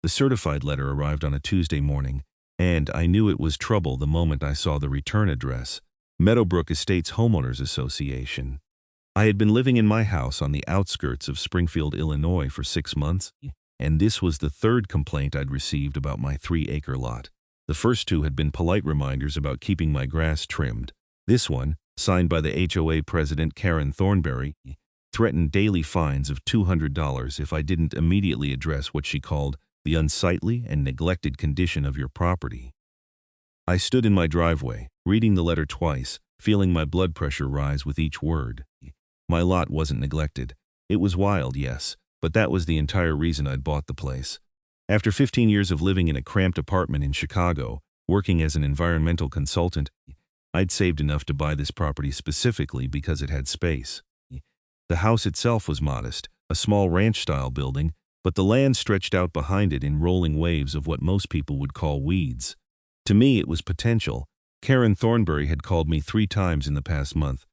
The certified letter arrived on a Tuesday morning, and I knew it was trouble the moment I saw the return address: Meadowbrook Estates Homeowners Association. I had been living in my house on the outskirts of Springfield, Illinois for 6 months, and this was the third complaint I'd received about my 3-acre lot. The first two had been polite reminders about keeping my grass trimmed. This one, signed by the HOA president Karen Thornberry, threatened daily fines of $200 if I didn't immediately address what she called the unsightly and neglected condition of your property. I stood in my driveway, reading the letter twice, feeling my blood pressure rise with each word. My lot wasn't neglected. It was wild, yes, but that was the entire reason I'd bought the place. After 15 years of living in a cramped apartment in Chicago, working as an environmental consultant, I'd saved enough to buy this property specifically because it had space. The house itself was modest, a small ranch-style building, but the land stretched out behind it in rolling waves of what most people would call weeds. To me, it was potential. Karen Thornberry had called me 3 times in the past month,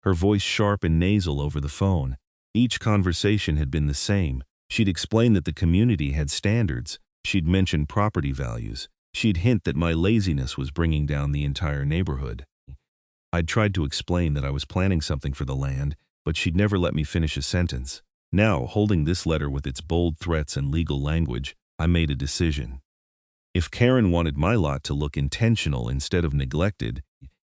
her voice sharp and nasal over the phone. Each conversation had been the same. She'd explain that the community had standards. She'd mention property values. She'd hint that my laziness was bringing down the entire neighborhood. I'd tried to explain that I was planning something for the land, but she'd never let me finish a sentence. Now, holding this letter with its bold threats and legal language, I made a decision. If Karen wanted my lot to look intentional instead of neglected,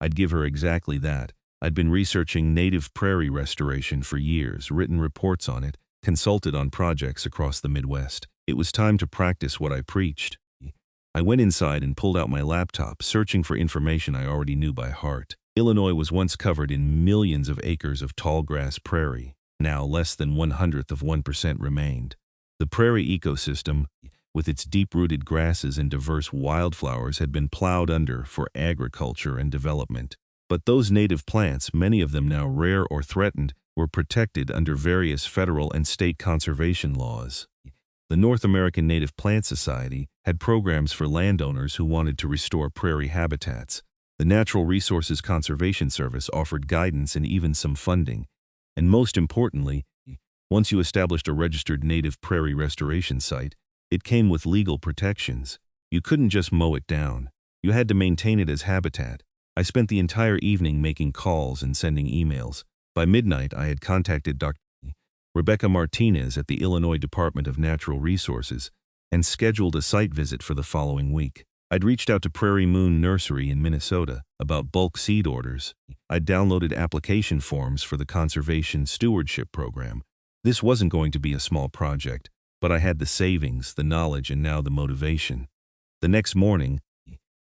I'd give her exactly that. I'd been researching native prairie restoration for years, written reports on it, consulted on projects across the Midwest. It was time to practice what I preached. I went inside and pulled out my laptop, searching for information I already knew by heart. Illinois was once covered in millions of acres of tall grass prairie. Now less than 1% remained. The prairie ecosystem, with its deep-rooted grasses and diverse wildflowers, had been plowed under for agriculture and development. But those native plants, many of them now rare or threatened, were protected under various federal and state conservation laws. The North American Native Plant Society had programs for landowners who wanted to restore prairie habitats. The Natural Resources Conservation Service offered guidance and even some funding. And most importantly, once you established a registered native prairie restoration site, it came with legal protections. You couldn't just mow it down. You had to maintain it as habitat. I spent the entire evening making calls and sending emails. By midnight, I had contacted Dr. Rebecca Martinez at the Illinois Department of Natural Resources and scheduled a site visit for the following week. I'd reached out to Prairie Moon Nursery in Minnesota about bulk seed orders. I'd downloaded application forms for the Conservation Stewardship Program. This wasn't going to be a small project, but I had the savings, the knowledge, and now the motivation. The next morning,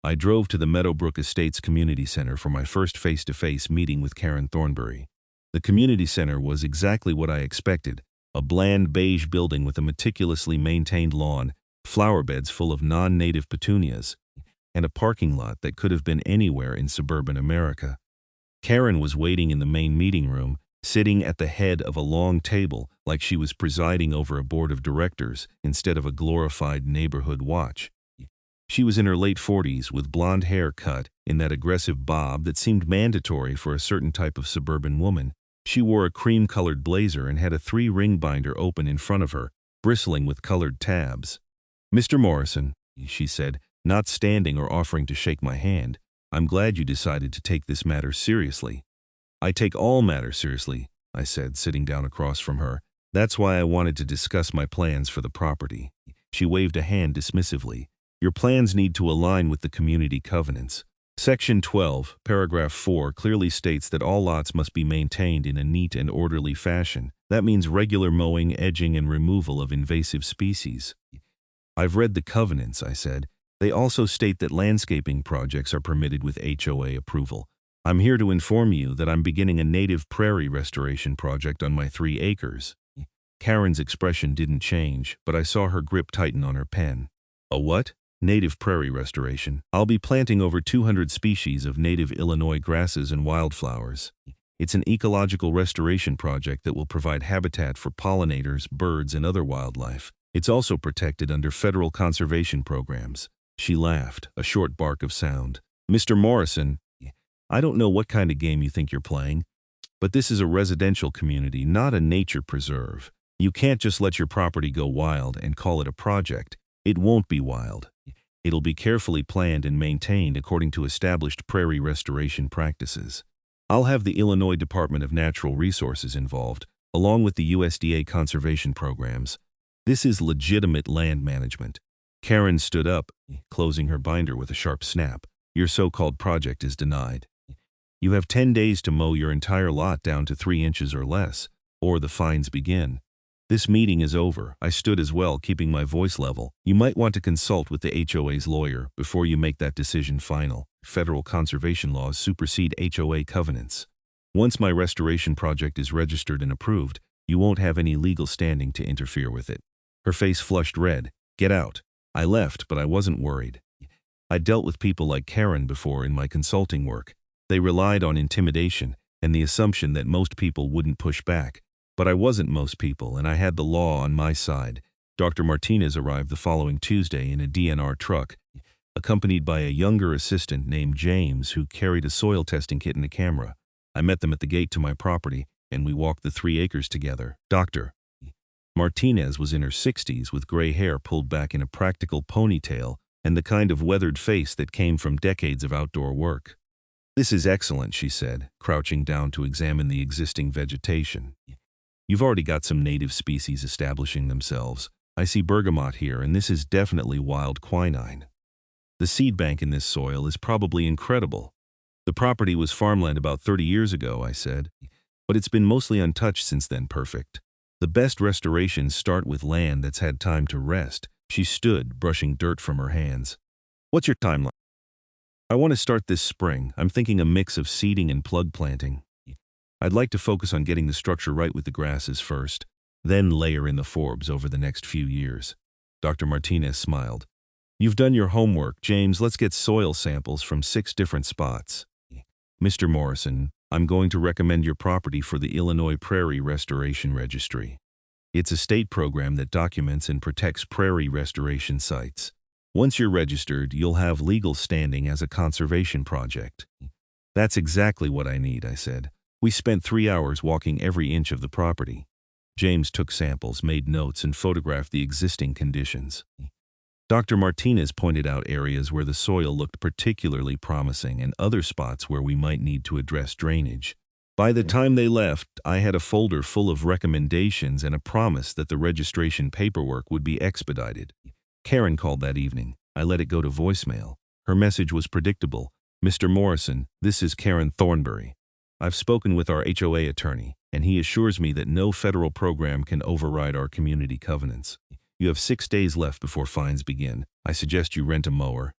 I drove to the Meadowbrook Estates Community Center for my first face-to-face meeting with Karen Thornberry. The community center was exactly what I expected: a bland beige building with a meticulously maintained lawn, flower beds full of non-native petunias, and a parking lot that could have been anywhere in suburban America. Karen was waiting in the main meeting room, sitting at the head of a long table like she was presiding over a board of directors instead of a glorified neighborhood watch. She was in her late 40s with blonde hair cut in that aggressive bob that seemed mandatory for a certain type of suburban woman. She wore a cream-colored blazer and had a 3-ring binder open in front of her, bristling with colored tabs. "Mr. Morrison," she said, not standing or offering to shake my hand, "I'm glad you decided to take this matter seriously." "I take all matters seriously," I said, sitting down across from her. "That's why I wanted to discuss my plans for the property." She waved a hand dismissively. "Your plans need to align with the community covenants. Section 12, paragraph 4 clearly states that all lots must be maintained in a neat and orderly fashion. That means regular mowing, edging, and removal of invasive species." "I've read the covenants," I said. "They also state that landscaping projects are permitted with HOA approval. I'm here to inform you that I'm beginning a native prairie restoration project on my 3 acres. Karen's expression didn't change, but I saw her grip tighten on her pen. "A what?" "Native prairie restoration. I'll be planting over 200 species of native Illinois grasses and wildflowers. It's an ecological restoration project that will provide habitat for pollinators, birds, and other wildlife. It's also protected under federal conservation programs." She laughed, a short bark of sound. "Mr. Morrison, I don't know what kind of game you think you're playing, but this is a residential community, not a nature preserve. You can't just let your property go wild and call it a project. It won't be wild. It'll be carefully planned and maintained according to established prairie restoration practices. I'll have the Illinois Department of Natural Resources involved, along with the USDA conservation programs. This is legitimate land management. Karen stood up, closing her binder with a sharp snap. Your so-called project is denied. You have 10 days to mow your entire lot down to 3 inches or less, or the fines begin. This meeting is over. I stood as well, keeping my voice level. You might want to consult with the HOA's lawyer before you make that decision final. Federal conservation laws supersede HOA covenants. Once my restoration project is registered and approved, you won't have any legal standing to interfere with it. Her face flushed red. Get out. I left, but I wasn't worried. I'd dealt with people like Karen before in my consulting work. They relied on intimidation and the assumption that most people wouldn't push back. But I wasn't most people, and I had the law on my side. Dr. Martinez arrived the following Tuesday in a DNR truck, accompanied by a younger assistant named James who carried a soil testing kit and a camera. I met them at the gate to my property, and we walked the 3 acres together. Dr. Martinez was in her 60s with gray hair pulled back in a practical ponytail and the kind of weathered face that came from decades of outdoor work. This is excellent, she said, crouching down to examine the existing vegetation. You've already got some native species establishing themselves. I see bergamot here, and this is definitely wild quinine. The seed bank in this soil is probably incredible. The property was farmland about 30 years ago, I said, but it's been mostly untouched since then. Perfect. The best restorations start with land that's had time to rest. She stood, brushing dirt from her hands. What's your timeline? I want to start this spring. I'm thinking a mix of seeding and plug planting. I'd like to focus on getting the structure right with the grasses first, then layer in the forbs over the next few years. Dr. Martinez smiled. You've done your homework, James. Let's get soil samples from 6 different spots. Mr. Morrison, I'm going to recommend your property for the Illinois Prairie Restoration Registry. It's a state program that documents and protects prairie restoration sites. Once you're registered, you'll have legal standing as a conservation project. That's exactly what I need, I said. We spent 3 hours walking every inch of the property. James took samples, made notes, and photographed the existing conditions. Dr. Martinez pointed out areas where the soil looked particularly promising and other spots where we might need to address drainage. By the time they left, I had a folder full of recommendations and a promise that the registration paperwork would be expedited. Karen called that evening. I let it go to voicemail. Her message was predictable. Mr. Morrison, this is Karen Thornbury. I've spoken with our HOA attorney, and he assures me that no federal program can override our community covenants. You have 6 days left before fines begin. I suggest you rent a mower.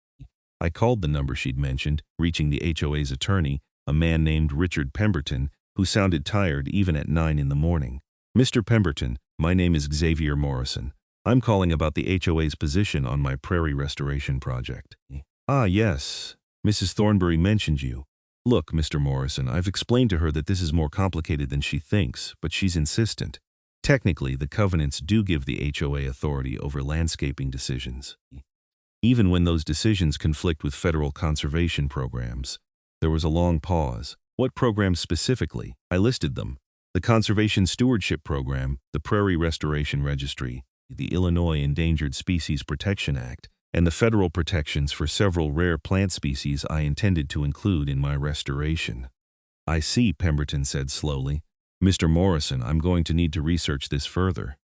I called the number she'd mentioned, reaching the HOA's attorney, a man named Richard Pemberton, who sounded tired even at 9 in the morning. Mr. Pemberton, my name is Xavier Morrison. I'm calling about the HOA's position on my prairie restoration project. Ah, yes. Mrs. Thornbury mentioned you. Look, Mr. Morrison, I've explained to her that this is more complicated than she thinks, but she's insistent. Technically, the covenants do give the HOA authority over landscaping decisions, even when those decisions conflict with federal conservation programs. There was a long pause. What programs specifically? I listed them. The Conservation Stewardship Program, the Prairie Restoration Registry, the Illinois Endangered Species Protection Act, and the federal protections for several rare plant species I intended to include in my restoration. I see, Pemberton said slowly. Mr. Morrison, I'm going to need to research this further.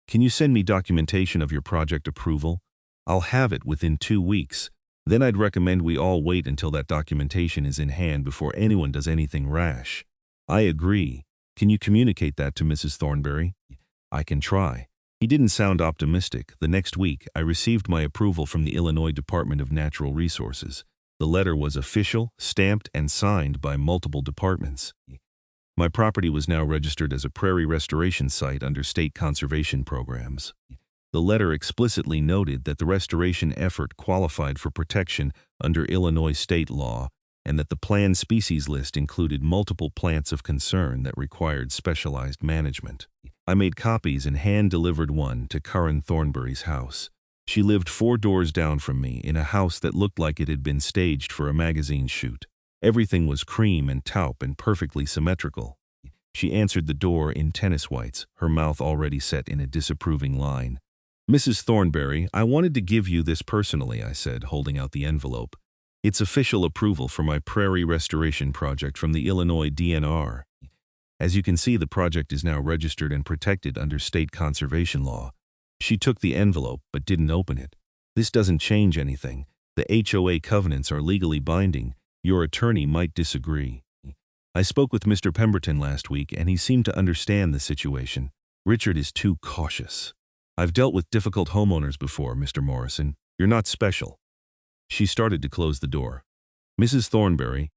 Can you send me documentation of your project approval? I'll have it within 2 weeks. Then I'd recommend we all wait until that documentation is in hand before anyone does anything rash. I agree. Can you communicate that to Mrs. Thornbury? I can try. He didn't sound optimistic. The next week, I received my approval from the Illinois Department of Natural Resources. The letter was official, stamped, and signed by multiple departments. My property was now registered as a prairie restoration site under state conservation programs. The letter explicitly noted that the restoration effort qualified for protection under Illinois state law and that the planned species list included multiple plants of concern that required specialized management. I made copies and hand-delivered one to Karen Thornbury's house. She lived 4 doors down from me in a house that looked like it had been staged for a magazine shoot. Everything was cream and taupe and perfectly symmetrical. She answered the door in tennis whites, her mouth already set in a disapproving line. Mrs. Thornberry, I wanted to give you this personally, I said, holding out the envelope. It's official approval for my Prairie restoration project from the Illinois DNR. As you can see, the project is now registered and protected under state conservation law. She took the envelope but didn't open it. This doesn't change anything. The HOA covenants are legally binding. Your attorney might disagree. I spoke with Mr. Pemberton last week and he seemed to understand the situation. Richard is too cautious. I've dealt with difficult homeowners before, Mr. Morrison. You're not special. She started to close the door. Mrs. Thornberry,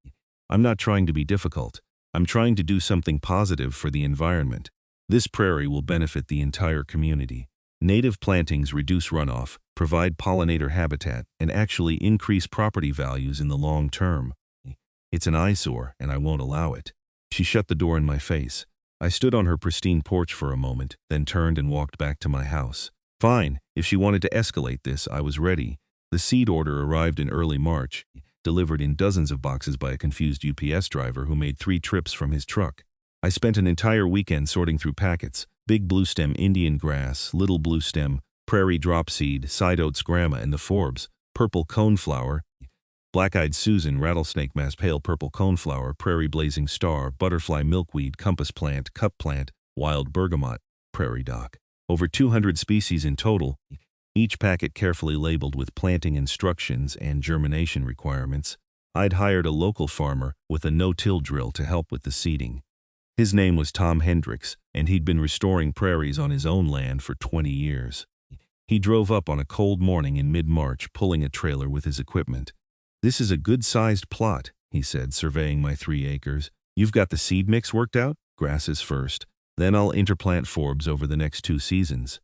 I'm not trying to be difficult. I'm trying to do something positive for the environment. This prairie will benefit the entire community. Native plantings reduce runoff, provide pollinator habitat, and actually increase property values in the long term. It's an eyesore, and I won't allow it. She shut the door in my face. I stood on her pristine porch for a moment, then turned and walked back to my house. Fine, if she wanted to escalate this, I was ready. The seed order arrived in early March, delivered in dozens of boxes by a confused UPS driver who made 3 trips from his truck. I spent an entire weekend sorting through packets: big bluestem Indian grass, little bluestem, prairie dropseed, side oats grama, and the Forbes, purple coneflower, black-eyed Susan, rattlesnake mass, pale purple coneflower, prairie blazing star, butterfly milkweed, compass plant, cup plant, wild bergamot, prairie dock. Over 200 species in total, each packet carefully labeled with planting instructions and germination requirements. I'd hired a local farmer with a no-till drill to help with the seeding. His name was Tom Hendricks, and he'd been restoring prairies on his own land for 20 years. He drove up on a cold morning in mid-March, pulling a trailer with his equipment. "This is a good-sized plot," he said, surveying my 3 acres. "You've got the seed mix worked out? Grasses first. Then I'll interplant forbs over the next 2 seasons.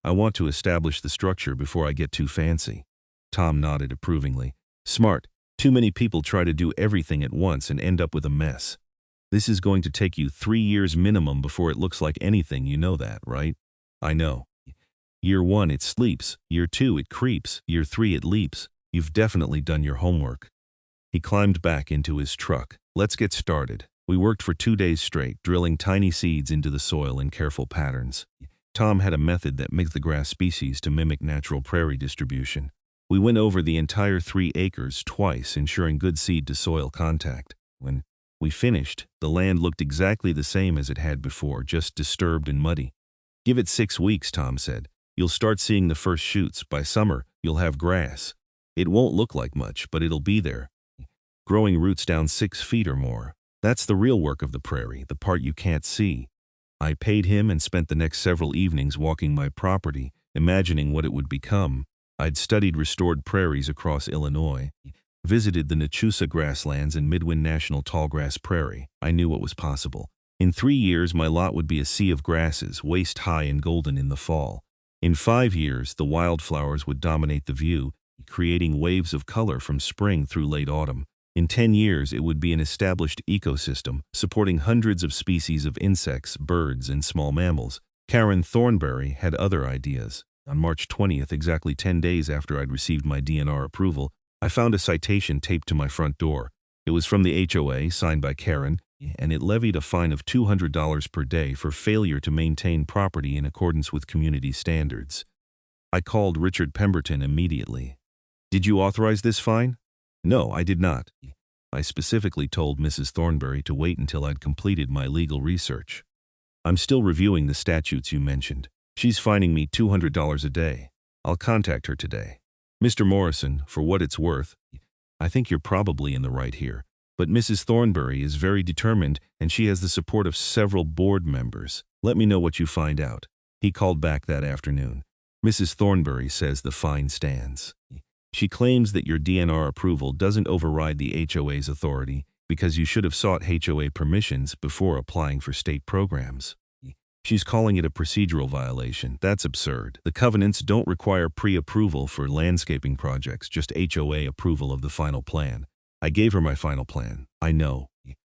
I want to establish the structure before I get too fancy." Tom nodded approvingly. "Smart. Too many people try to do everything at once and end up with a mess. This is going to take you 3 years minimum before it looks like anything, you know that, right?" "I know. Year 1 it sleeps, year 2 it creeps, year 3 it leaps. You've definitely done your homework." He climbed back into his truck. "Let's get started." We worked for 2 days straight, drilling tiny seeds into the soil in careful patterns. Tom had a method that mixed the grass species to mimic natural prairie distribution. We went over the entire 3 acres twice, ensuring good seed-to-soil contact. When we finished, the land looked exactly the same as it had before, just disturbed and muddy. "Give it 6 weeks," Tom said. "You'll start seeing the first shoots. By summer, you'll have grass. It won't look like much, but it'll be there, growing roots down 6 feet or more. That's the real work of the prairie, the part you can't see." I paid him and spent the next several evenings walking my property, imagining what it would become. I'd studied restored prairies across Illinois, visited the Nachusa grasslands and Midwin National Tallgrass Prairie. I knew what was possible. In 3 years, my lot would be a sea of grasses, waist-high and golden in the fall. In 5 years, the wildflowers would dominate the view, creating waves of color from spring through late autumn. In 10 years, it would be an established ecosystem, supporting hundreds of species of insects, birds, and small mammals. Karen Thornberry had other ideas. On March 20th, exactly 10 days after I'd received my DNR approval, I found a citation taped to my front door. It was from the HOA, signed by Karen, and it levied a fine of $200 per day for failure to maintain property in accordance with community standards. I called Richard Pemberton immediately. "Did you authorize this fine?" "No, I did not. I specifically told Mrs. Thornberry to wait until I'd completed my legal research. I'm still reviewing the statutes you mentioned. She's fining me $200 a day. I'll contact her today." "Mr. Morrison, for what it's worth, I think you're probably in the right here. But Mrs. Thornberry is very determined, and she has the support of several board members. Let me know what you find out." He called back that afternoon. "Mrs. Thornberry says the fine stands. She claims that your DNR approval doesn't override the HOA's authority because you should have sought HOA permissions before applying for state programs. She's calling it a procedural violation. That's absurd. The covenants don't require pre-approval for landscaping projects, just HOA approval of the final plan." I gave her my final plan. "I know.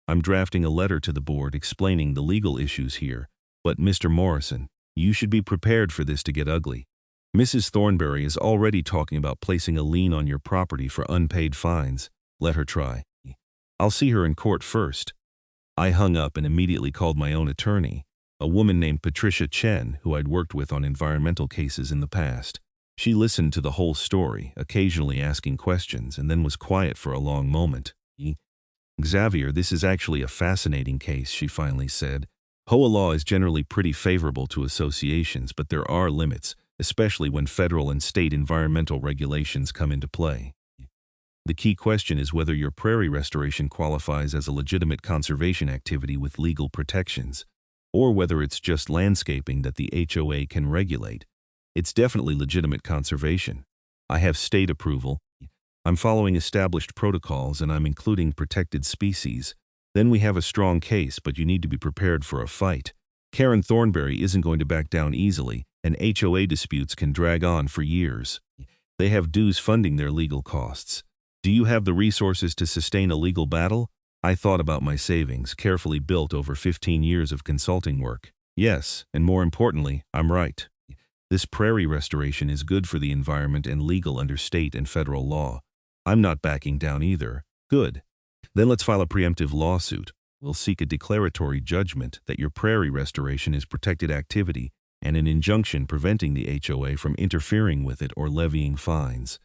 I'm drafting a letter to the board explaining the legal issues here. But Mr. Morrison, you should be prepared for this to get ugly. Mrs. Thornberry is already talking about placing a lien on your property for unpaid fines. Let her try. I'll see her in court first." I hung up and immediately called my own attorney. a woman named Patricia Chen, who I'd worked with on environmental cases in the past. She listened to the whole story, occasionally asking questions, and then was quiet for a long moment. Xavier, this is actually a fascinating case, she finally said. HOA law is generally pretty favorable to associations, but there are limits, especially when federal and state environmental regulations come into play. The key question is whether your prairie restoration qualifies as a legitimate conservation activity with legal protections, or whether it's just landscaping that the HOA can regulate. It's definitely legitimate conservation. I have state approval. I'm following established protocols, and I'm including protected species. Then we have a strong case, but you need to be prepared for a fight. Karen Thornberry isn't going to back down easily, and HOA disputes can drag on for years. They have dues funding their legal costs. Do you have the resources to sustain a legal battle? I thought about my savings, carefully built over 15 years of consulting work. Yes, and more importantly, I'm right. This prairie restoration is good for the environment and legal under state and federal law. I'm not backing down either. Good. Then let's file a preemptive lawsuit. We'll seek a declaratory judgment that your prairie restoration is protected activity and an injunction preventing the HOA from interfering with it or levying fines.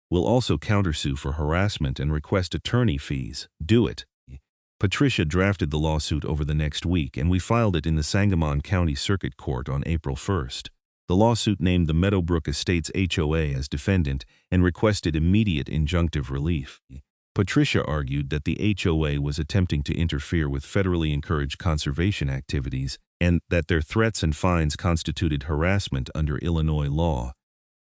We'll also countersue for harassment and request attorney fees. Do it. Patricia drafted the lawsuit over the next week, and we filed it in the Sangamon County Circuit Court on April 1st. The lawsuit named the Meadowbrook Estates HOA as defendant and requested immediate injunctive relief. Patricia argued that the HOA was attempting to interfere with federally encouraged conservation activities and that their threats and fines constituted harassment under Illinois law.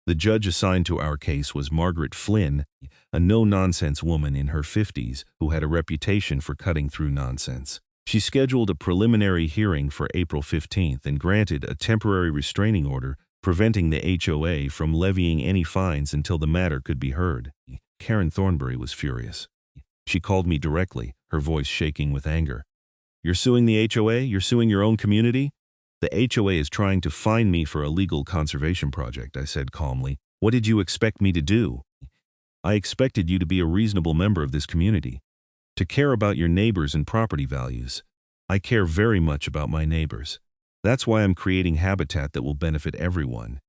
The judge assigned to our case was Margaret Flynn, a no-nonsense woman in her 50s who had a reputation for cutting through nonsense. She scheduled a preliminary hearing for April 15th and granted a temporary restraining order preventing the HOA from levying any fines until the matter could be heard. Karen Thornberry was furious. She called me directly, her voice shaking with anger. "You're suing the HOA? You're suing your own community?" "The HOA is trying to fine me for a legal conservation project," I said calmly. "What did you expect me to do?" "I expected you to be a reasonable member of this community, to care about your neighbors and property values. I care very much about my neighbors. That's why I'm creating habitat that will benefit everyone.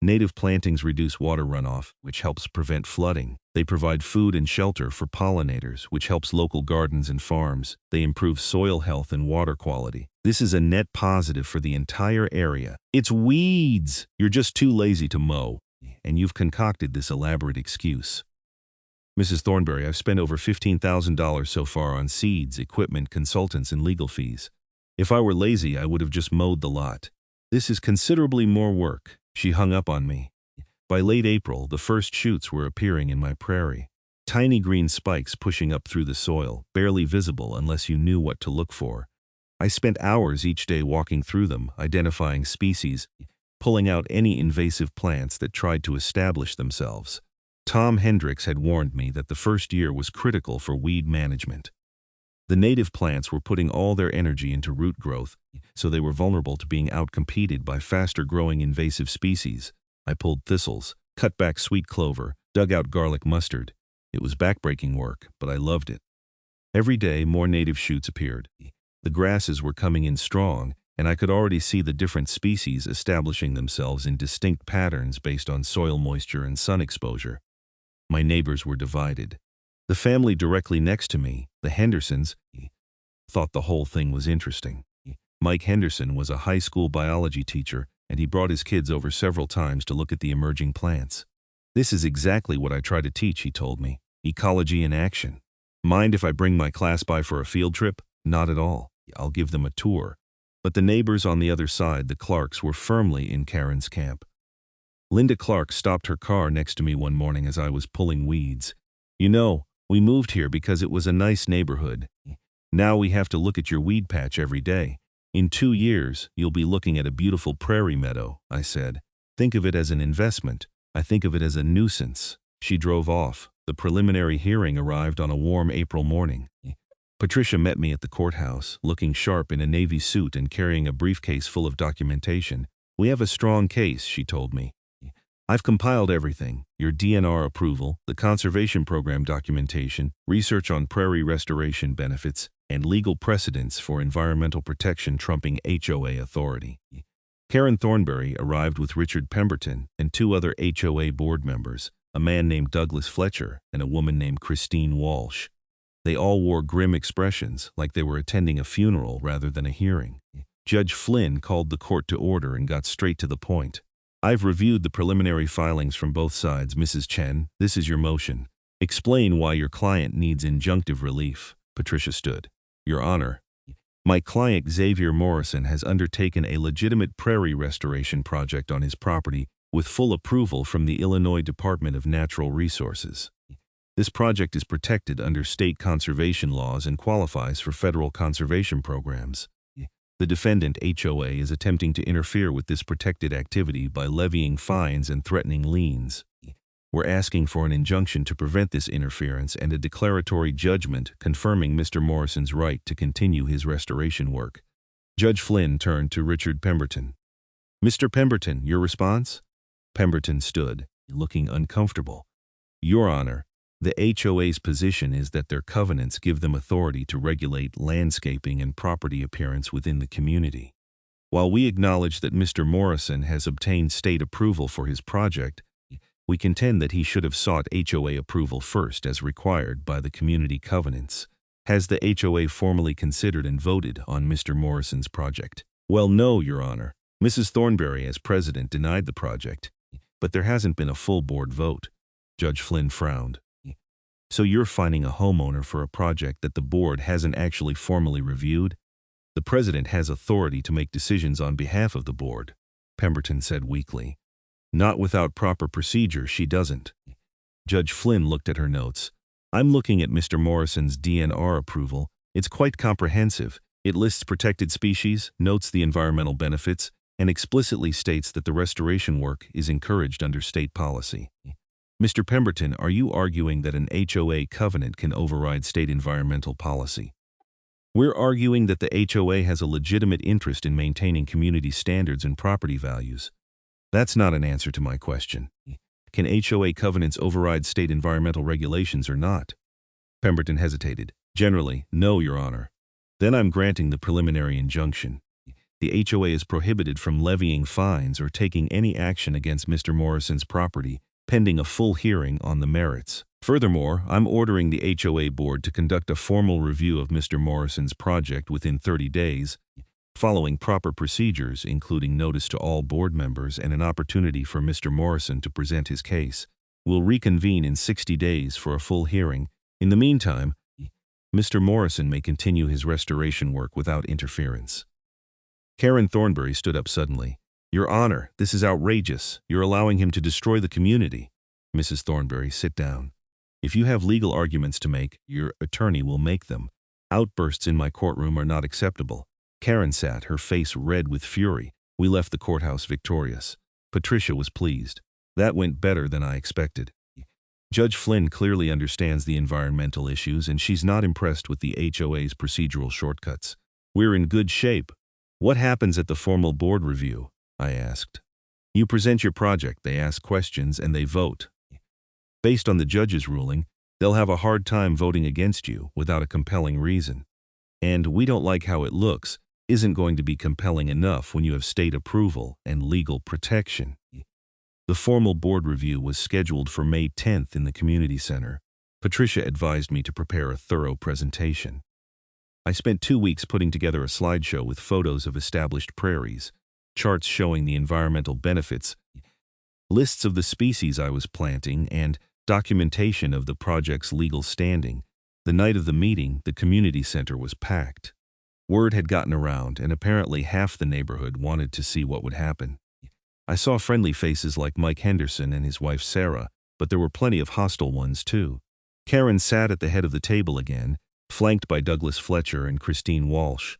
Native plantings reduce water runoff, which helps prevent flooding. They provide food and shelter for pollinators, which helps local gardens and farms. They improve soil health and water quality. This is a net positive for the entire area. It's weeds! You're just too lazy to mow, and you've concocted this elaborate excuse." "Mrs. Thornberry, I've spent over $15,000 so far on seeds, equipment, consultants, and legal fees. If I were lazy, I would have just mowed the lot. This is considerably more work." She hung up on me. By late April, the first shoots were appearing in my prairie. Tiny green spikes pushing up through the soil, barely visible unless you knew what to look for. I spent hours each day walking through them, identifying species, pulling out any invasive plants that tried to establish themselves. Tom Hendricks had warned me that the first year was critical for weed management. The native plants were putting all their energy into root growth, so they were vulnerable to being outcompeted by faster-growing invasive species. I pulled thistles, cut back sweet clover, dug out garlic mustard. It was backbreaking work, but I loved it. Every day, more native shoots appeared. The grasses were coming in strong, and I could already see the different species establishing themselves in distinct patterns based on soil moisture and sun exposure. My neighbors were divided. The family directly next to me, the Hendersons, thought the whole thing was interesting. Mike Henderson was a high school biology teacher, and he brought his kids over several times to look at the emerging plants. "This is exactly what I try to teach," he told me. "Ecology in action. Mind if I bring my class by for a field trip?" "Not at all. I'll give them a tour." But the neighbors on the other side, the Clarks, were firmly in Karen's camp. Linda Clark stopped her car next to me one morning as I was pulling weeds. "You know, we moved here because it was a nice neighborhood. Now we have to look at your weed patch every day. In 2 years, you'll be looking at a beautiful prairie meadow," I said. "Think of it as an investment. I think of it as a nuisance." She drove off. The preliminary hearing arrived on a warm April morning. Patricia met me at the courthouse, looking sharp in a navy suit and carrying a briefcase full of documentation. "We have a strong case," she told me. I've compiled everything: your DNR approval, the conservation program documentation, research on prairie restoration benefits, and legal precedents for environmental protection trumping HOA authority. Karen Thornberry arrived with Richard Pemberton and 2 other HOA board members, a man named Douglas Fletcher and a woman named Christine Walsh. They all wore grim expressions, like they were attending a funeral rather than a hearing. Judge Flynn called the court to order and got straight to the point. I've reviewed the preliminary filings from both sides, Mrs. Chen. This is your motion. Explain why your client needs injunctive relief. Patricia stood. Your Honor, my client Xavier Morrison has undertaken a legitimate prairie restoration project on his property with full approval from the Illinois Department of Natural Resources. This project is protected under state conservation laws and qualifies for federal conservation programs. The defendant, HOA, is attempting to interfere with this protected activity by levying fines and threatening liens. We're asking for an injunction to prevent this interference and a declaratory judgment confirming Mr. Morrison's right to continue his restoration work. Judge Flynn turned to Richard Pemberton. Mr. Pemberton, your response? Pemberton stood, looking uncomfortable. Your Honor, the HOA's position is that their covenants give them authority to regulate landscaping and property appearance within the community. While we acknowledge that Mr. Morrison has obtained state approval for his project, we contend that he should have sought HOA approval first as required by the community covenants. Has the HOA formally considered and voted on Mr. Morrison's project? Well, no, Your Honor. Mrs. Thornberry, as president, denied the project, but there hasn't been a full board vote. Judge Flynn frowned. So you're finding a homeowner for a project that the board hasn't actually formally reviewed? The president has authority to make decisions on behalf of the board, Pemberton said weakly. Not without proper procedure, she doesn't. Judge Flynn looked at her notes. I'm looking at Mr. Morrison's DNR approval. It's quite comprehensive. It lists protected species, notes the environmental benefits, and explicitly states that the restoration work is encouraged under state policy. Mr. Pemberton, are you arguing that an HOA covenant can override state environmental policy? We're arguing that the HOA has a legitimate interest in maintaining community standards and property values. That's not an answer to my question. Can HOA covenants override state environmental regulations or not? Pemberton hesitated. Generally, no, Your Honor. Then I'm granting the preliminary injunction. The HOA is prohibited from levying fines or taking any action against Mr. Morrison's property, pending a full hearing on the merits. Furthermore, I'm ordering the HOA board to conduct a formal review of Mr. Morrison's project within 30 days, following proper procedures including notice to all board members and an opportunity for Mr. Morrison to present his case. We'll reconvene in 60 days for a full hearing. In the meantime, Mr. Morrison may continue his restoration work without interference. Karen Thornberry stood up suddenly. Your Honor, this is outrageous. You're allowing him to destroy the community. Mrs. Thornberry, sit down. If you have legal arguments to make, your attorney will make them. Outbursts in my courtroom are not acceptable. Karen sat, her face red with fury. We left the courthouse victorious. Patricia was pleased. That went better than I expected. Judge Flynn clearly understands the environmental issues, and she's not impressed with the HOA's procedural shortcuts. We're in good shape. What happens at the formal board review? I asked. You present your project, they ask questions, and they vote. Based on the judge's ruling, they'll have a hard time voting against you without a compelling reason. And we don't like how it looks. Isn't going to be compelling enough when you have state approval and legal protection. The formal board review was scheduled for May 10th in the community center. Patricia advised me to prepare a thorough presentation. I spent 2 weeks putting together a slideshow with photos of established prairies, charts showing the environmental benefits, lists of the species I was planting, and documentation of the project's legal standing. The night of the meeting, the community center was packed. Word had gotten around, and apparently half the neighborhood wanted to see what would happen. I saw friendly faces like Mike Henderson and his wife Sarah, but there were plenty of hostile ones too. Karen sat at the head of the table again, flanked by Douglas Fletcher and Christine Walsh.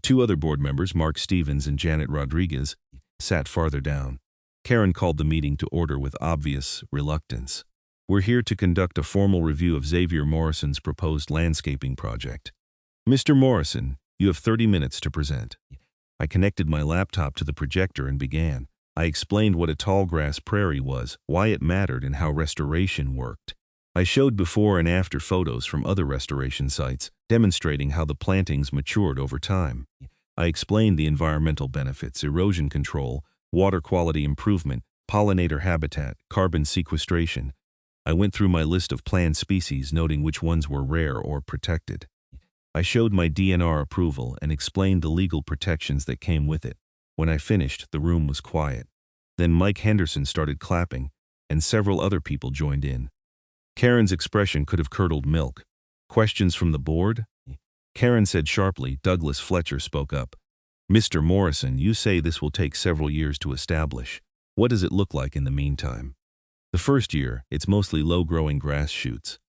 2 other board members, Mark Stevens and Janet Rodriguez, sat farther down. Karen called the meeting to order with obvious reluctance. We're here to conduct a formal review of Xavier Morrison's proposed landscaping project. Mr. Morrison, you have 30 minutes to present. I connected my laptop to the projector and began. I explained what a tallgrass prairie was, why it mattered, and how restoration worked. I showed before and after photos from other restoration sites, demonstrating how the plantings matured over time. I explained the environmental benefits, erosion control, water quality improvement, pollinator habitat, carbon sequestration. I went through my list of planned species, noting which ones were rare or protected. I showed my DNR approval and explained the legal protections that came with it. When I finished, the room was quiet. Then Mike Henderson started clapping, and several other people joined in. Karen's expression could have curdled milk. Questions from the board? Karen said sharply. Douglas Fletcher spoke up. Mr. Morrison, you say this will take several years to establish. What does it look like in the meantime? The first year, it's mostly low-growing grass shoots.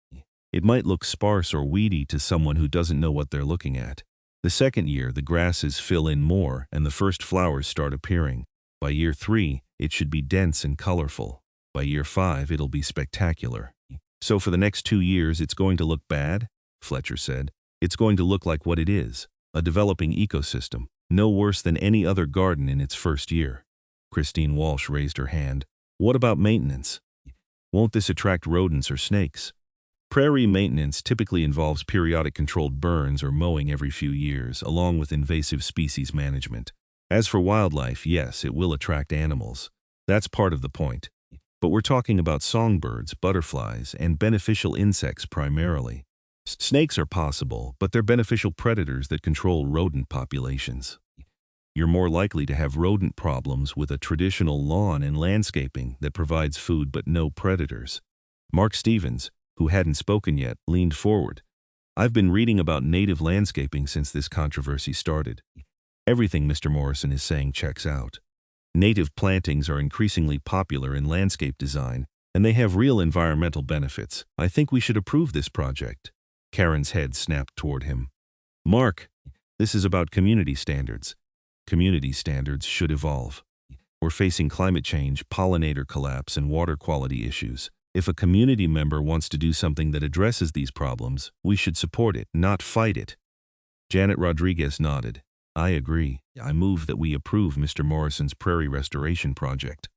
It might look sparse or weedy to someone who doesn't know what they're looking at. The second year, the grasses fill in more and the first flowers start appearing. By year 3, it should be dense and colorful. By year 5, it'll be spectacular. So for the next 2 years, it's going to look bad? Fletcher said. It's going to look like what it is, a developing ecosystem, no worse than any other garden in its first year. Christine Walsh raised her hand. What about maintenance? Won't this attract rodents or snakes? Prairie maintenance typically involves periodic controlled burns or mowing every few years, along with invasive species management. As for wildlife, yes, it will attract animals. That's part of the point. But we're talking about songbirds, butterflies, and beneficial insects primarily. Snakes are possible, but they're beneficial predators that control rodent populations. You're more likely to have rodent problems with a traditional lawn and landscaping that provides food but no predators. Mark Stevens, who hadn't spoken yet, leaned forward. I've been reading about native landscaping since this controversy started. Everything Mr. Morrison is saying checks out. Native plantings are increasingly popular in landscape design, and they have real environmental benefits. I think we should approve this project. Karen's head snapped toward him. Mark, this is about community standards. Community standards should evolve. We're facing climate change, pollinator collapse, and water quality issues. If a community member wants to do something that addresses these problems, we should support it, not fight it. Janet Rodriguez nodded. I agree. I move that we approve Mr. Morrison's Prairie Restoration Project.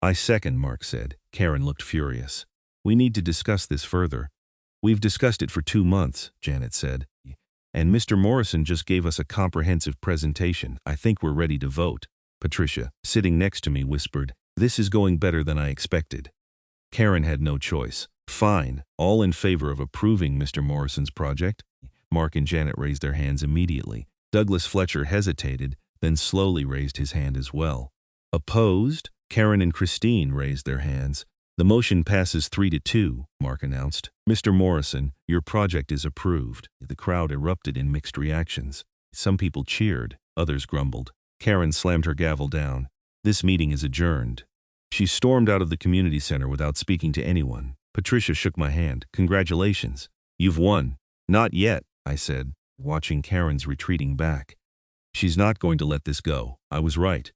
I second, Mark said. Karen looked furious. We need to discuss this further. We've discussed it for 2 months, Janet said. And Mr. Morrison just gave us a comprehensive presentation. I think we're ready to vote. Patricia, sitting next to me, whispered, This is going better than I expected. Karen had no choice. Fine. All in favor of approving Mr. Morrison's project? Mark and Janet raised their hands immediately. Douglas Fletcher hesitated, then slowly raised his hand as well. Opposed? Karen and Christine raised their hands. The motion passes 3-2, Mark announced. Mr. Morrison, your project is approved. The crowd erupted in mixed reactions. Some people cheered, others grumbled. Karen slammed her gavel down. This meeting is adjourned. She stormed out of the community center without speaking to anyone. Patricia shook my hand. Congratulations. You've won. Not yet, I said, watching Karen's retreating back. She's not going to let this go. I was right.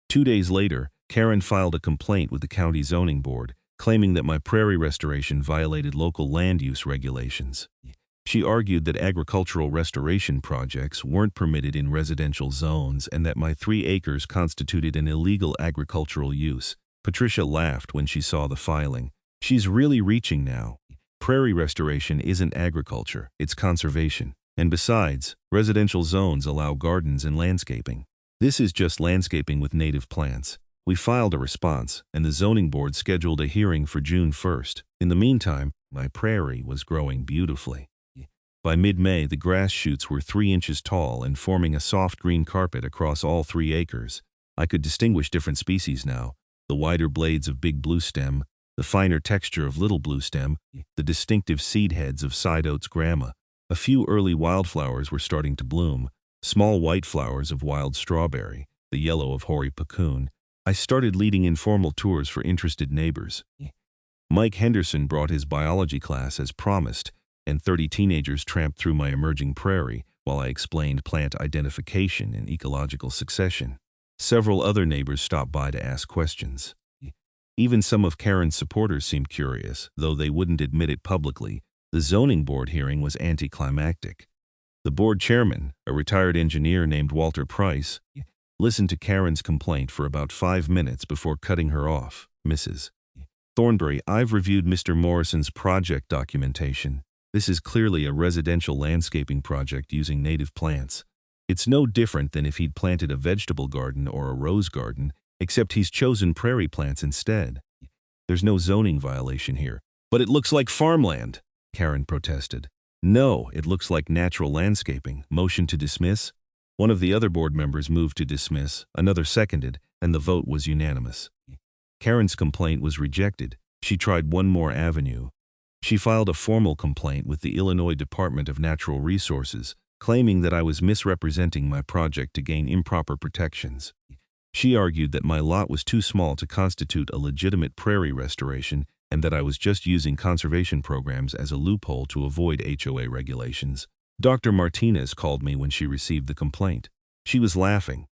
2 days later, Karen filed a complaint with the county zoning board, claiming that my prairie restoration violated local land use regulations. She argued that agricultural restoration projects weren't permitted in residential zones and that my 3 acres constituted an illegal agricultural use. Patricia laughed when she saw the filing. She's really reaching now. Prairie restoration isn't agriculture, it's conservation. And besides, residential zones allow gardens and landscaping. This is just landscaping with native plants. We filed a response, and the zoning board scheduled a hearing for June 1st. In the meantime, my prairie was growing beautifully. By mid-May, the grass shoots were 3 inches tall and forming a soft green carpet across all 3 acres. I could distinguish different species now. The wider blades of big bluestem, the finer texture of little bluestem, the distinctive seed heads of side oats grama. A few early wildflowers were starting to bloom, small white flowers of wild strawberry, the yellow of hoary puccoon. I started leading informal tours for interested neighbors. Mike Henderson brought his biology class as promised, and 30 teenagers tramped through my emerging prairie while I explained plant identification and ecological succession. Several other neighbors stopped by to ask questions. Even some of Karen's supporters seemed curious, though they wouldn't admit it publicly. The zoning board hearing was anticlimactic. The board chairman, a retired engineer named Walter Price, listened to Karen's complaint for about 5 minutes before cutting her off. Mrs. Thornberry, I've reviewed Mr. Morrison's project documentation. This is clearly a residential landscaping project using native plants. It's no different than if he'd planted a vegetable garden or a rose garden, except he's chosen prairie plants instead. There's no zoning violation here. But it looks like farmland, Karen protested. No, it looks like natural landscaping. Motion to dismiss? One of the other board members moved to dismiss, another seconded, and the vote was unanimous. Karen's complaint was rejected. She tried one more avenue. She filed a formal complaint with the Illinois Department of Natural Resources, claiming that I was misrepresenting my project to gain improper protections. She argued that my lot was too small to constitute a legitimate prairie restoration and that I was just using conservation programs as a loophole to avoid HOA regulations. Dr. Martinez called me when she received the complaint. She was laughing.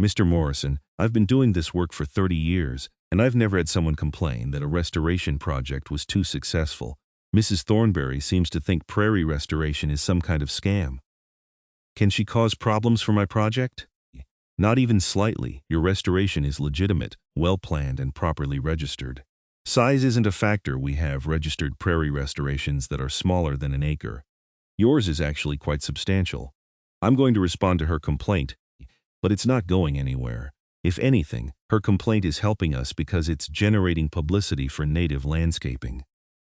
Mr. Morrison, I've been doing this work for 30 years, and I've never had someone complain that a restoration project was too successful. Mrs. Thornberry seems to think prairie restoration is some kind of scam. Can she cause problems for my project? Not even slightly. Your restoration is legitimate, well-planned, and properly registered. Size isn't a factor. We have registered prairie restorations that are smaller than an acre. Yours is actually quite substantial. I'm going to respond to her complaint, but it's not going anywhere. If anything, her complaint is helping us because it's generating publicity for native landscaping.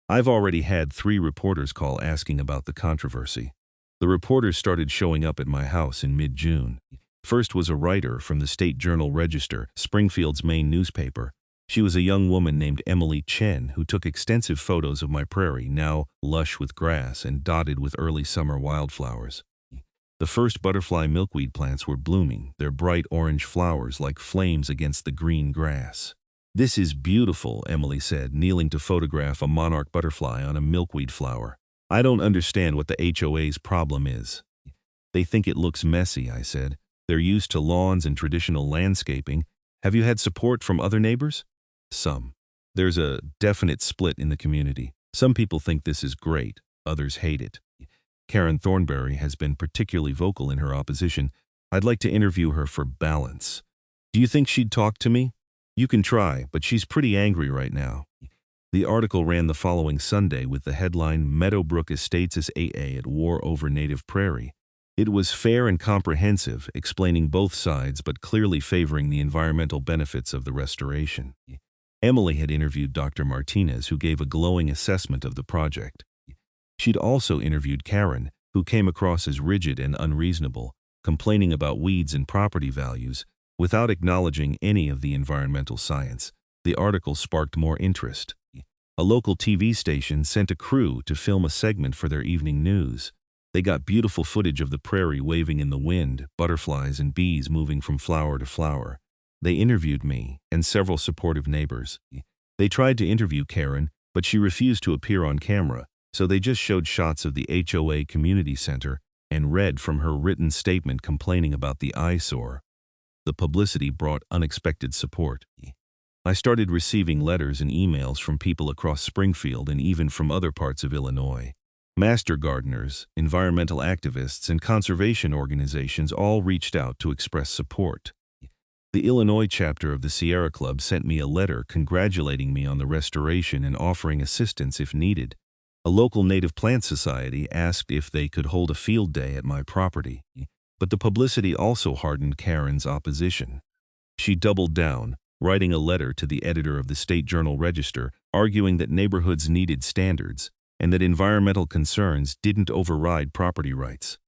I've already had 3 reporters call asking about the controversy. The reporters started showing up at my house in mid-June. First was a writer from the State Journal-Register, Springfield's main newspaper. She was a young woman named Emily Chen who took extensive photos of my prairie, now lush with grass and dotted with early summer wildflowers. The first butterfly milkweed plants were blooming, their bright orange flowers like flames against the green grass. "This is beautiful," Emily said, kneeling to photograph a monarch butterfly on a milkweed flower. "I don't understand what the HOA's problem is." "They think it looks messy," I said. "They're used to lawns and traditional landscaping. Have you had support from other neighbors?" "Some. There's a definite split in the community. Some people think this is great, others hate it. Karen Thornberry has been particularly vocal in her opposition. I'd like to interview her for balance. Do you think she'd talk to me?" "You can try, but she's pretty angry right now." The article ran the following Sunday with the headline, "Meadowbrook Estates is AA at War Over Native Prairie." It was fair and comprehensive, explaining both sides but clearly favoring the environmental benefits of the restoration. Emily had interviewed Dr. Martinez, who gave a glowing assessment of the project. She'd also interviewed Karen, who came across as rigid and unreasonable, complaining about weeds and property values, without acknowledging any of the environmental science. The article sparked more interest. A local TV station sent a crew to film a segment for their evening news. They got beautiful footage of the prairie waving in the wind, butterflies and bees moving from flower to flower. They interviewed me and several supportive neighbors. They tried to interview Karen, but she refused to appear on camera, so they just showed shots of the HOA community center and read from her written statement complaining about the eyesore. The publicity brought unexpected support. I started receiving letters and emails from people across Springfield and even from other parts of Illinois. Master gardeners, environmental activists, and conservation organizations all reached out to express support. The Illinois chapter of the Sierra Club sent me a letter congratulating me on the restoration and offering assistance if needed. A local native plant society asked if they could hold a field day at my property, but the publicity also hardened Karen's opposition. She doubled down, writing a letter to the editor of the State Journal-Register, arguing that neighborhoods needed standards and that environmental concerns didn't override property rights.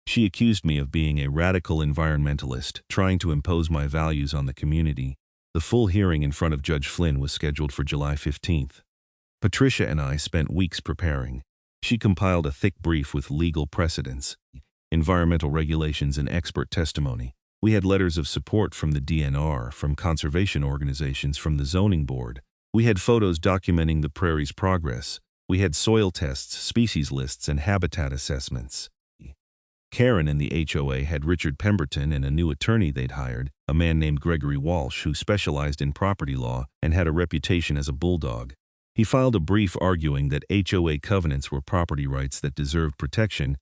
She accused me of being a radical environmentalist, trying to impose my values on the community. The full hearing in front of Judge Flynn was scheduled for July 15th. Patricia and I spent weeks preparing. She compiled a thick brief with legal precedents, environmental regulations, and expert testimony. We had letters of support from the DNR, from conservation organizations, from the zoning board. We had photos documenting the prairie's progress. We had soil tests, species lists, and habitat assessments. Karen and the HOA had Richard Pemberton and a new attorney they'd hired, a man named Gregory Walsh, who specialized in property law and had a reputation as a bulldog. He filed a brief arguing that HOA covenants were property rights that deserved protection.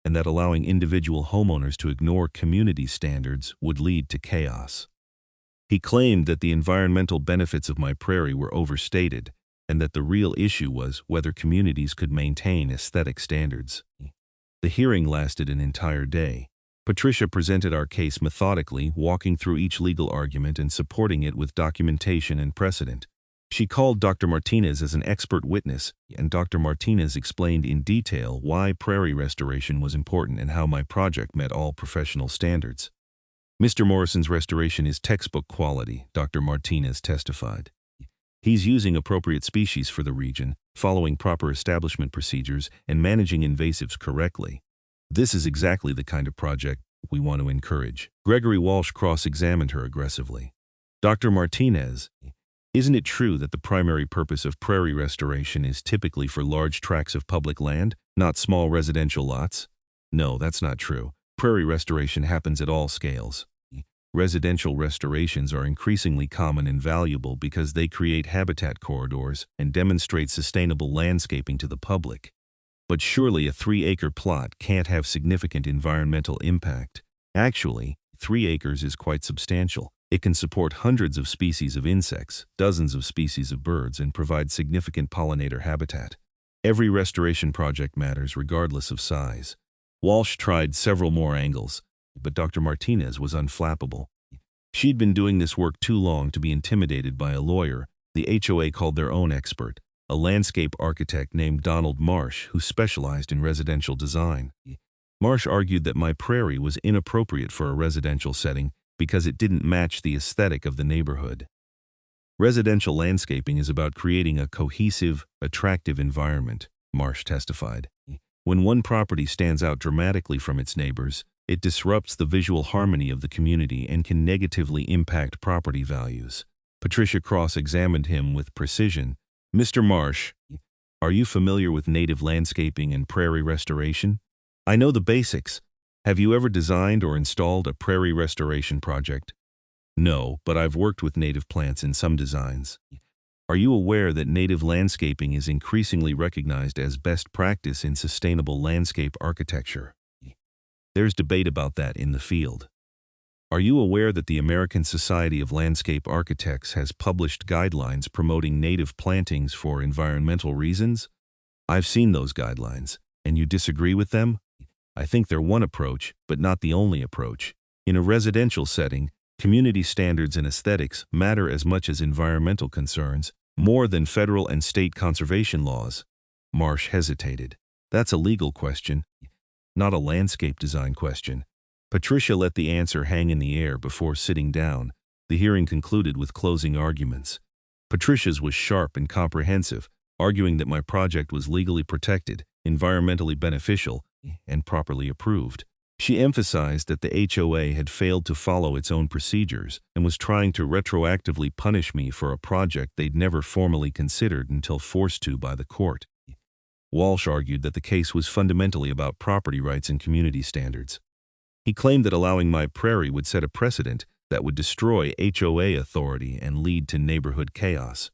and that allowing individual homeowners to ignore community standards would lead to chaos. He claimed that the environmental benefits of my prairie were overstated, and that the real issue was whether communities could maintain aesthetic standards. The hearing lasted an entire day. Patricia presented our case methodically, walking through each legal argument and supporting it with documentation and precedent. She called Dr. Martinez as an expert witness, and Dr. Martinez explained in detail why prairie restoration was important and how my project met all professional standards. Mr. Morrison's restoration is textbook quality, Dr. Martinez testified. He's using appropriate species for the region, following proper establishment procedures, and managing invasives correctly. This is exactly the kind of project we want to encourage. Gregory Walsh cross-examined her aggressively. Dr. Martinez, isn't it true that the primary purpose of prairie restoration is typically for large tracts of public land, not small residential lots? No, that's not true. Prairie restoration happens at all scales. Residential restorations are increasingly common and valuable because they create habitat corridors and demonstrate sustainable landscaping to the public. But surely a 3-acre plot can't have significant environmental impact. Actually, 3 acres is quite substantial. It can support hundreds of species of insects, dozens of species of birds, and provide significant pollinator habitat. Every restoration project matters regardless of size. Walsh tried several more angles, but Dr. Martinez was unflappable. She'd been doing this work too long to be intimidated by a lawyer. The HOA called their own expert, a landscape architect named Donald Marsh, who specialized in residential design. Marsh argued that my prairie was inappropriate for a residential setting because it didn't match the aesthetic of the neighborhood. Residential landscaping is about creating a cohesive, attractive environment, Marsh testified. When one property stands out dramatically from its neighbors, it disrupts the visual harmony of the community and can negatively impact property values. Patricia cross-examined him with precision. Mr. Marsh, are you familiar with native landscaping and prairie restoration? I know the basics. Have you ever designed or installed a prairie restoration project? No, but I've worked with native plants in some designs. Are you aware that native landscaping is increasingly recognized as best practice in sustainable landscape architecture? There's debate about that in the field. Are you aware that the American Society of Landscape Architects has published guidelines promoting native plantings for environmental reasons? I've seen those guidelines, and you disagree with them? I think they're one approach, but not the only approach. In a residential setting, community standards and aesthetics matter as much as environmental concerns, more than federal and state conservation laws. Marsh hesitated. That's a legal question, not a landscape design question. Patricia let the answer hang in the air before sitting down. The hearing concluded with closing arguments. Patricia's was sharp and comprehensive, arguing that my project was legally protected, environmentally beneficial, and properly approved. She emphasized that the HOA had failed to follow its own procedures and was trying to retroactively punish me for a project they'd never formally considered until forced to by the court. Walsh argued that the case was fundamentally about property rights and community standards. He claimed that allowing my prairie would set a precedent that would destroy HOA authority and lead to neighborhood chaos.